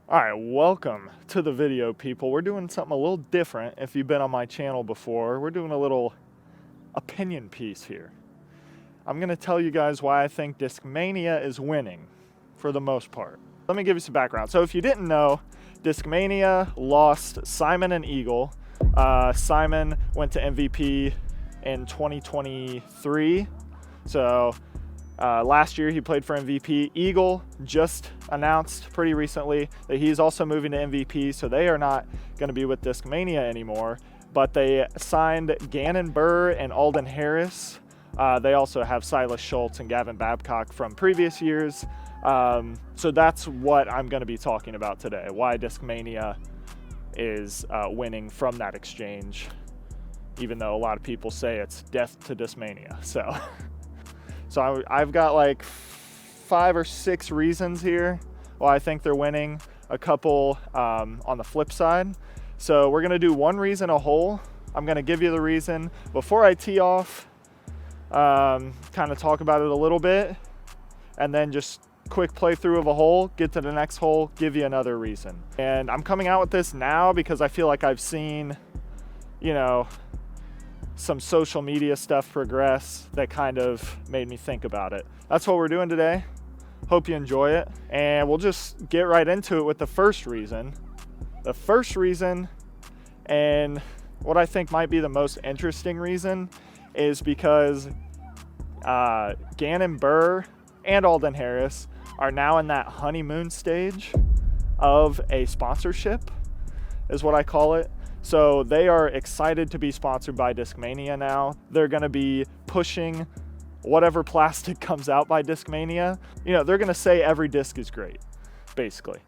All right, welcome to the video, people. We're doing something a little different. If you've been on my channel before, we're doing a little opinion piece here. I'm gonna tell you guys why I think Discmania is winning for the most part. Let me give you some background. So if you didn't know, Discmania lost Simon and Eagle. Simon went to MVP in 2023. So last year he played for MVP. Eagle just announced pretty recently that he's also moving to MVP, so they are not going to be with Discmania anymore. But they signed Gannon Buhr and Alden Harris. They also have Silas Schultz and Gavin Babcock from previous years. So that's what I'm going to be talking about today, why Discmania is winning from that exchange, even though a lot of people say it's death to Discmania. So I've got like 5 or 6 reasons here why I think they're winning, a couple on the flip side. So we're gonna do one reason a whole. I'm gonna give you the reason. Before I tee off, kind of talk about it a little bit, and then just quick playthrough of a hole, get to the next hole, give you another reason. And I'm coming out with this now because I feel like I've seen, some social media stuff progress that kind of made me think about it. That's what we're doing today. Hope you enjoy it. And we'll just get right into it with the first reason. The first reason, and what I think might be the most interesting reason, is because Gannon Buhr and Alden Harris are now in that honeymoon stage of a sponsorship, is what I call it. So they are excited to be sponsored by Discmania now. They're gonna be pushing whatever plastic comes out by Discmania. They're gonna say every disc is great, basically,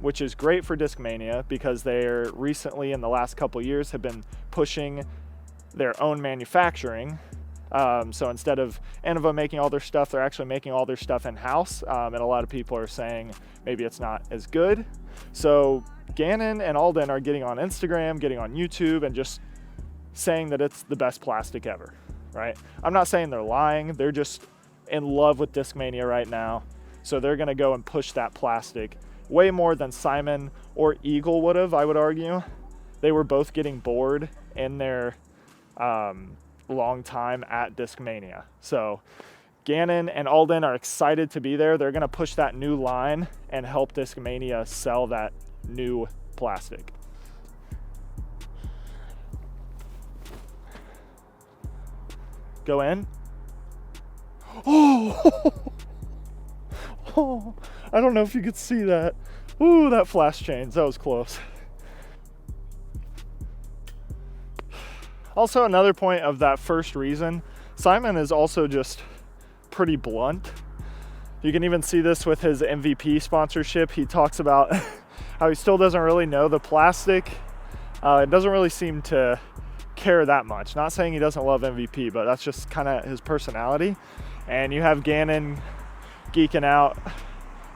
which is great for Discmania because they're recently, in the last couple years, have been pushing their own manufacturing. So instead of Innova making all their stuff, they're actually making all their stuff in-house. And a lot of people are saying maybe it's not as good. So Gannon and Alden are getting on Instagram, getting on YouTube, and just saying that it's the best plastic ever, right? I'm not saying they're lying. They're just in love with Discmania right now. So they're gonna go and push that plastic way more than Simon or Eagle would have, I would argue. They were both getting bored in their long time at Discmania. So Gannon and Alden are excited to be there. They're gonna push that new line and help Discmania sell that new plastic. Go in. Oh, oh, I don't know if you could see that. Ooh, that flash change, that was close. Also, another point of that first reason, Simon is also just pretty blunt. You can even see this with his MVP sponsorship. He talks about how he still doesn't really know the plastic. It doesn't really seem to care that much. Not saying he doesn't love MVP, but that's just kind of his personality. And you have Gannon geeking out.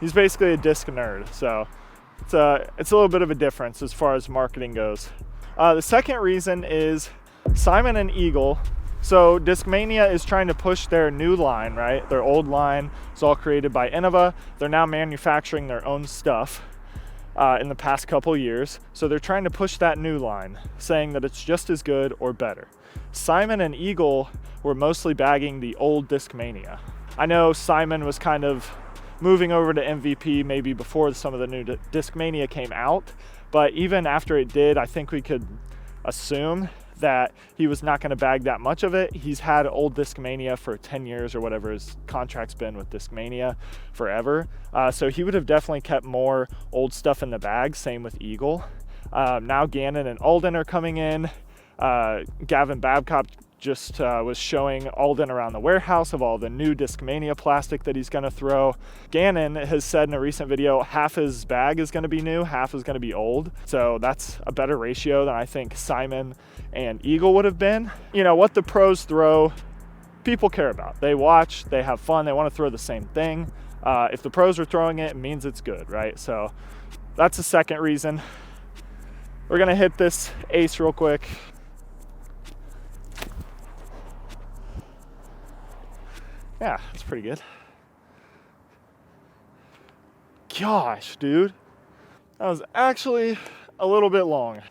He's basically a disc nerd, so it's a little bit of a difference as far as marketing goes. The second reason is Simon and Eagle. So Discmania is trying to push their new line, right? Their old line is all created by Innova. They're now manufacturing their own stuff in the past couple years. So they're trying to push that new line, saying that it's just as good or better. Simon and Eagle were mostly bagging the old Discmania. I know Simon was kind of moving over to MVP maybe before some of the new Discmania came out, but even after it did, I think we could assume that he was not going to bag that much of it. He's had old Discmania for 10 years or whatever his contract's been with Discmania, forever. So he would have definitely kept more old stuff in the bag, same with Eagle. Now Gannon and Alden are coming in. Gavin Babcock just was showing Alden around the warehouse of all the new Discmania plastic that he's going to throw. Gannon has said in a recent video, half his bag is going to be new, half is going to be old. So that's a better ratio than I think Simon and Eagle would have been. What the pros throw, people care about. They watch, they have fun, they want to throw the same thing. If the pros are throwing it, it means it's good, right? So that's the second reason. We're going to hit this ace real quick. Yeah, that's pretty good. Gosh, dude. That was actually a little bit long.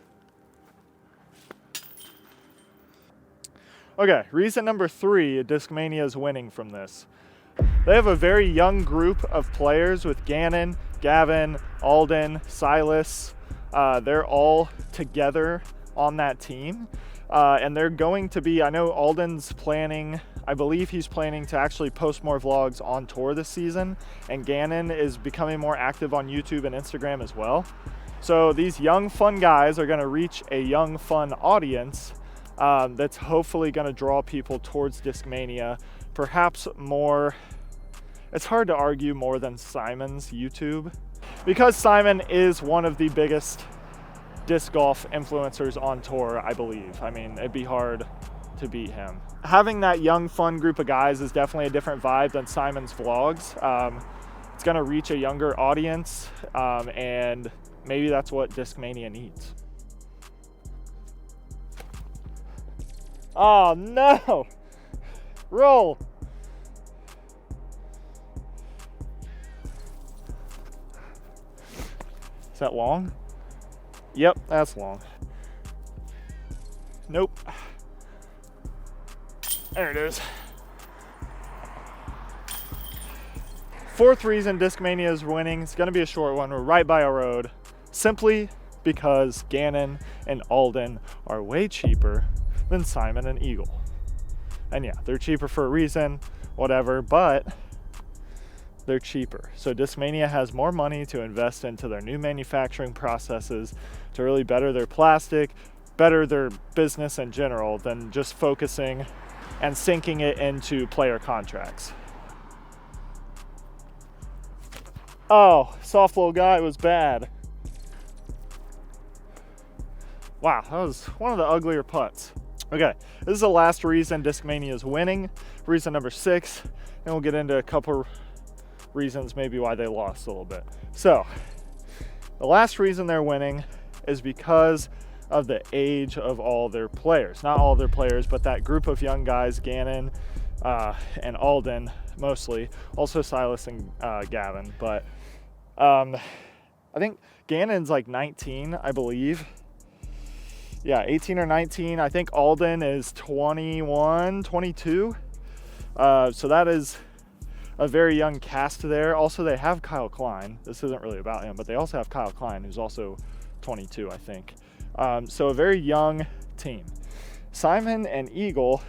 Okay, reason number 3 Discmania is winning from this. They have a very young group of players with Gannon, Gavin, Alden, Silas. They're all together on that team. And they're going to be, I know Alden's planning, I believe he's planning to actually post more vlogs on tour this season. And Gannon is becoming more active on YouTube and Instagram as well. So these young, fun guys are going to reach a young, fun audience that's hopefully going to draw people towards Discmania, perhaps more. It's hard to argue more than Simon's YouTube, because Simon is one of the biggest disc golf influencers on tour, I believe. I mean, it'd be hard to beat him. Having that young, fun group of guys is definitely a different vibe than Simon's vlogs. It's going to reach a younger audience, and maybe that's what Discmania needs. Oh no! Roll! Is that long? Yep, that's long. Nope. There it is. 4th reason Discmania is winning, it's gonna be a short one. We're right by a road. Simply because Gannon and Alden are way cheaper than Simon and Eagle. And yeah, they're cheaper for a reason, whatever, but they're cheaper. So Discmania has more money to invest into their new manufacturing processes to really better their plastic, better their business in general, than just focusing and sinking it into player contracts. Oh, soft little guy was bad. Wow, that was one of the uglier putts. Okay, this is the last reason Discmania is winning. Reason number 6, and we'll get into a couple reasons maybe why they lost a little bit. So, the last reason they're winning is because of the age of all their players. Not all their players, but that group of young guys, Gannon and Alden mostly, also Silas and Gavin. But I think Gannon's like 19, I believe. Yeah, 18 or 19. I think Alden is 21, 22. So that is a very young cast there. Also, they have Kyle Klein. This isn't really about him, but they also have Kyle Klein, who's also 22, I think. So a very young team. Simon and Eagle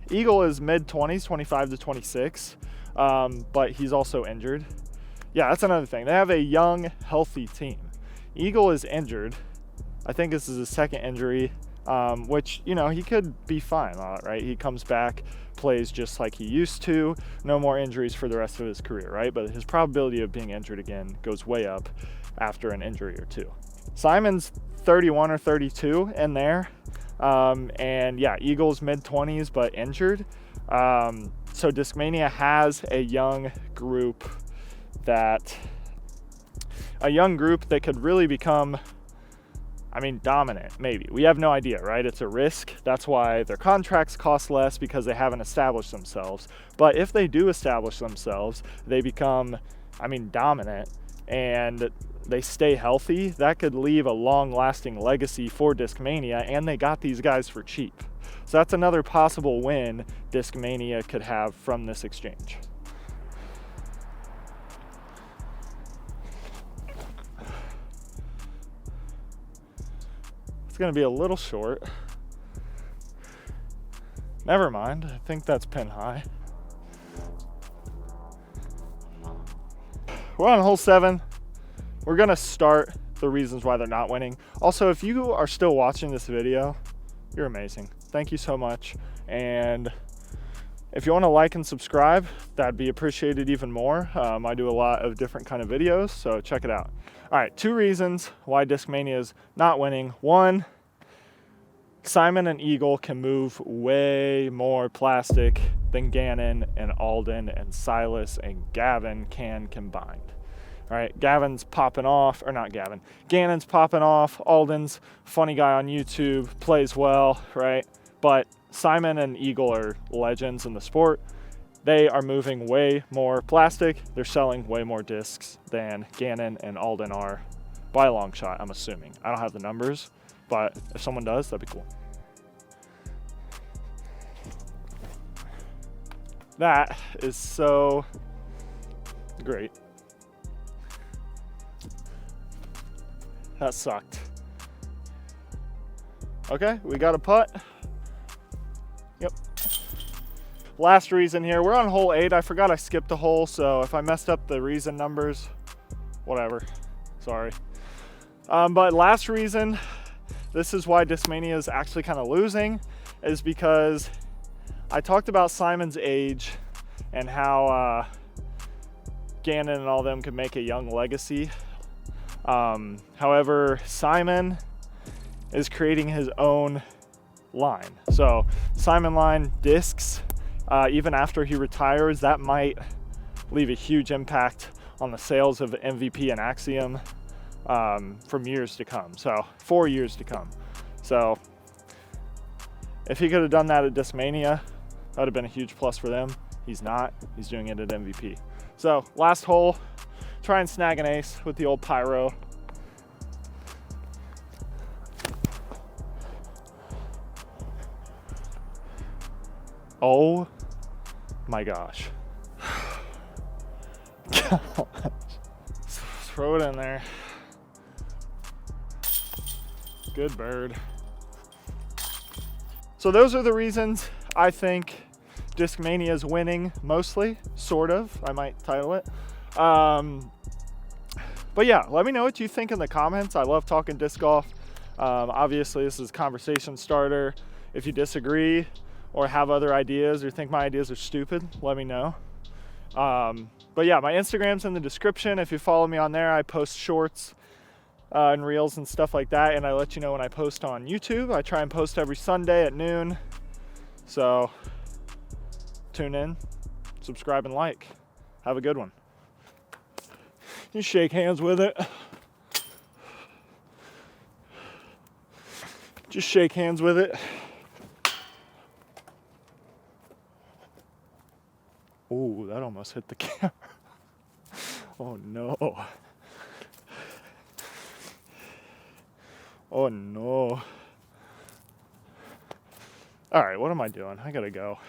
is mid-20s, 25 to 26, but he's also injured. Yeah, that's another thing. They have a young, healthy team. Eagle is injured. I think this is his 2nd injury, which, you know, he could be fine, right? He comes back, plays just like he used to, no more injuries for the rest of his career, right? But his probability of being injured again goes way up after an injury or two. Simon's 31 or 32 in there, and yeah, Eagle's mid-20s but injured. So Discmania has a young group that could really become, I mean, dominant, maybe. We have no idea, right? It's a risk. That's why their contracts cost less, because they haven't established themselves. But if they do establish themselves, they become, I mean, dominant, and they stay healthy. That could leave a long-lasting legacy for Discmania, and they got these guys for cheap. So that's another possible win Discmania could have from this exchange. It's going to be a little short. Never mind. I think that's pin high. We're on hole 7. We're going to start the reasons why they're not winning. Also, if you are still watching this video, you're amazing. Thank you so much. And if you want to like and subscribe, that'd be appreciated even more. I do a lot of different kind of videos, so check it out. All right, 2 reasons why Discmania is not winning. 1, Simon and Eagle can move way more plastic than Gannon and Alden and Silas and Gavin can combined. All right, Gannon's popping off. Alden's funny guy on YouTube, plays well, right? But Simon and Eagle are legends in the sport. They are moving way more plastic. They're selling way more discs than Gannon and Alden are. by a long shot, I'm assuming. I don't have the numbers, but if someone does, that'd be cool. That is so great. That sucked. Okay, we got a putt. Yep. Last reason here, we're on hole 8. I forgot I skipped a hole, so if I messed up the reason numbers, whatever, sorry. But last reason, this is why Discmania is actually kind of losing, is because I talked about Simon's age and how Gannon and all them could make a young legacy. However, Simon is creating his own line. So Simon line discs, even after he retires, that might leave a huge impact on the sales of MVP and Axiom from years to come. So 4 years to come. So if he could have done that at Discmania, that would have been a huge plus for them. He's not. He's doing it at MVP. So last hole, try and snag an ace with the old pyro. Oh my gosh. Throw it in there. Good bird. So those are the reasons I think Discmania is winning, mostly, sort of, I might title it. But yeah, let me know what you think in the comments. I love talking disc golf. Obviously, this is a conversation starter. If you disagree or have other ideas or think my ideas are stupid, let me know. But yeah, my Instagram's in the description. If you follow me on there, I post shorts and reels and stuff like that, and I let you know when I post on YouTube. I try and post every Sunday at noon. So tune in, subscribe, and like. Have a good one. You shake hands with it. Just shake hands with it. Oh, that almost hit the camera. Oh no. Oh no. All right, what am I doing? I gotta go.